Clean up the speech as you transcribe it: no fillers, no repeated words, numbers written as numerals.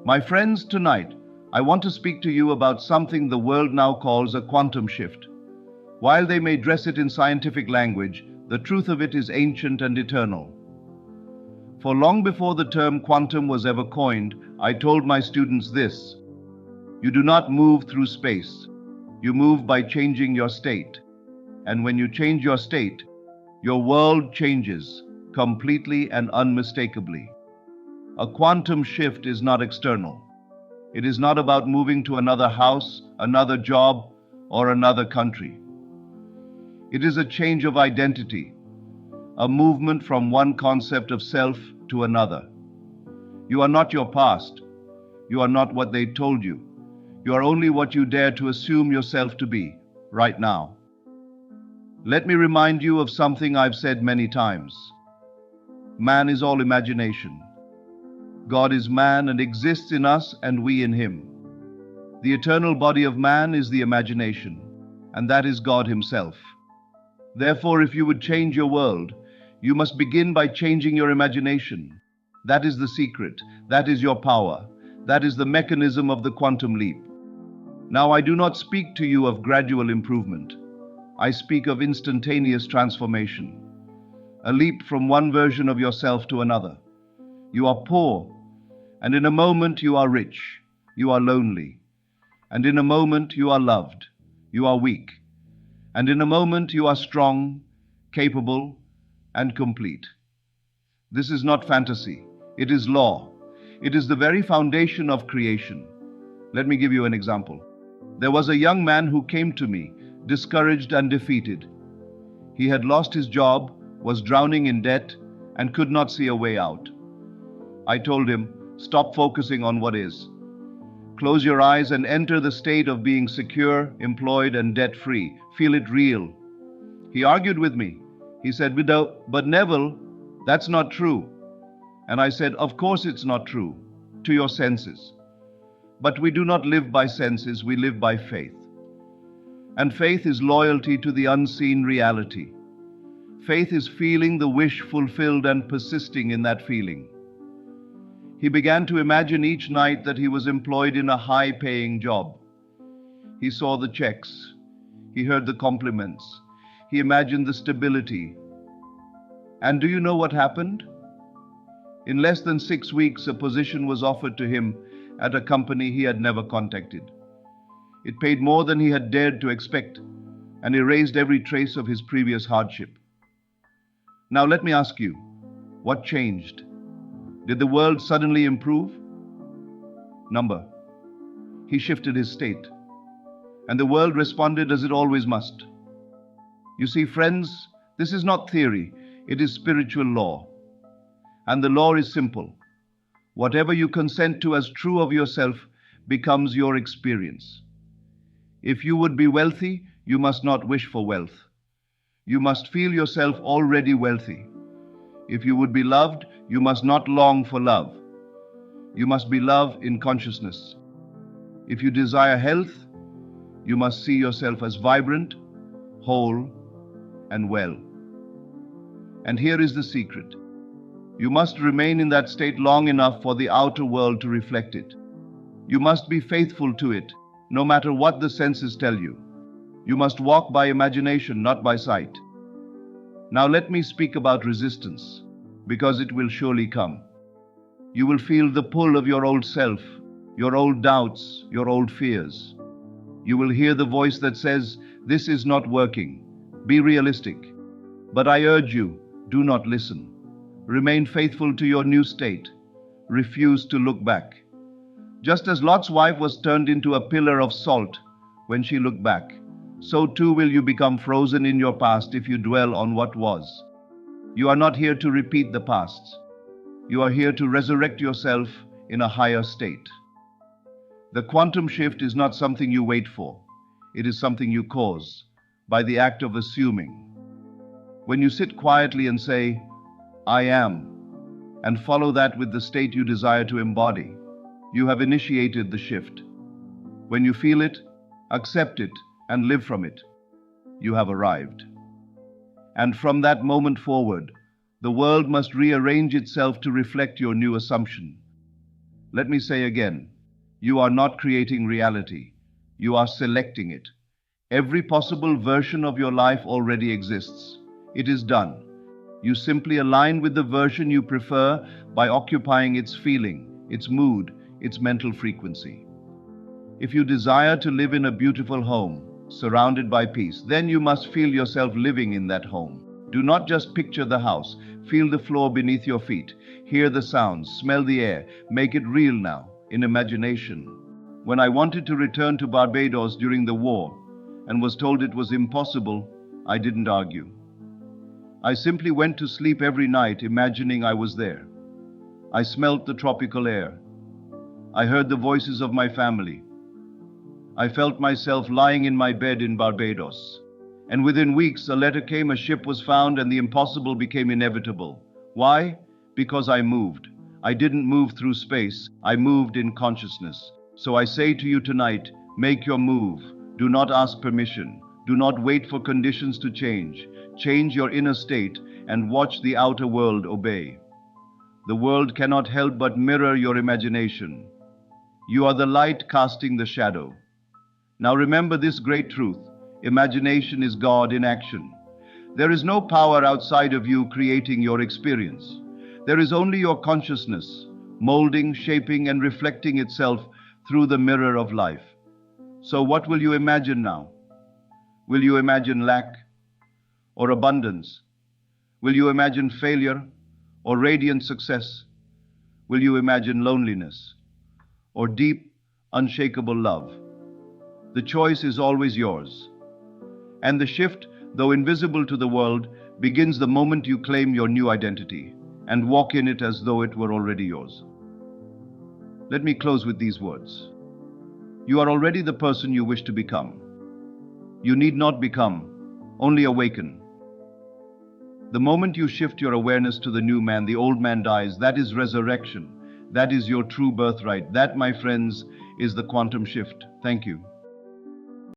My friends, tonight, I want to speak to you about something the world now calls a quantum shift. While they may dress it in scientific language, the truth of it is ancient and eternal. For long before the term quantum was ever coined, I told my students this: you do not move through space. You move by changing your state. And when you change your state, your world changes completely and unmistakably. A quantum shift is not external. It is not about moving to another house, another job, or another country. It is a change of identity, a movement from one concept of self to another. You are not your past. You are not what they told you. You are only what you dare to assume yourself to be right now. Let me remind you of something I've said many times. Man is all imagination. God is man and exists in us and we in him. The eternal body of man is the imagination, and that is God himself. Therefore, if you would change your world, you must begin by changing your imagination. That is the secret. That is your power. That is the mechanism of the quantum leap. Now, I do not speak to you of gradual improvement. I speak of instantaneous transformation. A leap from one version of yourself to another. You are poor, and in a moment you are rich. You are lonely, and in a moment you are loved. You are weak, and in a moment you are strong, capable, and complete. This is not fantasy. It is law. It is the very foundation of creation. Let me give you an example. There was a young man who came to me, discouraged and defeated. He had lost his job, was drowning in debt, and could not see a way out. I told him, stop focusing on what is. Close your eyes and enter the state of being secure, employed, and debt-free. Feel it real. He argued with me. He said, but Neville, that's not true. And I said, of course it's not true, to your senses. But we do not live by senses, we live by faith. And faith is loyalty to the unseen reality. Faith is feeling the wish fulfilled and persisting in that feeling. He began to imagine each night that he was employed in a high-paying job. He saw the checks. He heard the compliments. He imagined the stability. And do you know what happened? In less than 6 weeks, a position was offered to him at a company he had never contacted. It paid more than he had dared to expect and erased every trace of his previous hardship. Now let me ask you, what changed? Did the world suddenly improve? Number. He shifted his state, and the world responded as it always must. You see, friends, this is not theory, it is spiritual law. And the law is simple. Whatever you consent to as true of yourself becomes your experience. If you would be wealthy, you must not wish for wealth. You must feel yourself already wealthy. If you would be loved, you must not long for love. You must be love in consciousness. If you desire health, you must see yourself as vibrant, whole, and well. And here is the secret. You must remain in that state long enough for the outer world to reflect it. You must be faithful to it, no matter what the senses tell you. You must walk by imagination, not by sight. Now let me speak about resistance, because it will surely come. You will feel the pull of your old self, your old doubts, your old fears. You will hear the voice that says, this is not working. Be realistic. But I urge you, do not listen. Remain faithful to your new state. Refuse to look back. Just as Lot's wife was turned into a pillar of salt when she looked back, so too will you become frozen in your past if you dwell on what was. You are not here to repeat the past. You are here to resurrect yourself in a higher state. The quantum shift is not something you wait for. It is something you cause by the act of assuming. When you sit quietly and say, I am, and follow that with the state you desire to embody, you have initiated the shift. When you feel it, accept it, and live from it, you have arrived. And from that moment forward, the world must rearrange itself to reflect your new assumption. Let me say again, you are not creating reality. You are selecting it. Every possible version of your life already exists. It is done. You simply align with the version you prefer by occupying its feeling, its mood, its mental frequency. If you desire to live in a beautiful home, surrounded by peace, then you must feel yourself living in that home. Do not just picture the house, feel the floor beneath your feet, hear the sounds, smell the air, make it real now, in imagination. When I wanted to return to Barbados during the war and was told it was impossible, I didn't argue. I simply went to sleep every night imagining I was there. I smelt the tropical air. I heard the voices of my family. I felt myself lying in my bed in Barbados. And within weeks, a letter came, a ship was found, and the impossible became inevitable. Why? Because I moved. I didn't move through space, I moved in consciousness. So I say to you tonight, make your move. Do not ask permission. Do not wait for conditions to change. Change your inner state and watch the outer world obey. The world cannot help but mirror your imagination. You are the light casting the shadow. Now remember this great truth. Imagination is God in action. There is no power outside of you creating your experience. There is only your consciousness, molding, shaping, and reflecting itself through the mirror of life. So what will you imagine now? Will you imagine lack or abundance? Will you imagine failure or radiant success? Will you imagine loneliness or deep, unshakable love? The choice is always yours. And the shift, though invisible to the world, begins the moment you claim your new identity and walk in it as though it were already yours. Let me close with these words. You are already the person you wish to become. You need not become, only awaken. The moment you shift your awareness to the new man, the old man dies. That is resurrection. That is your true birthright. That, my friends, is the quantum shift. Thank you.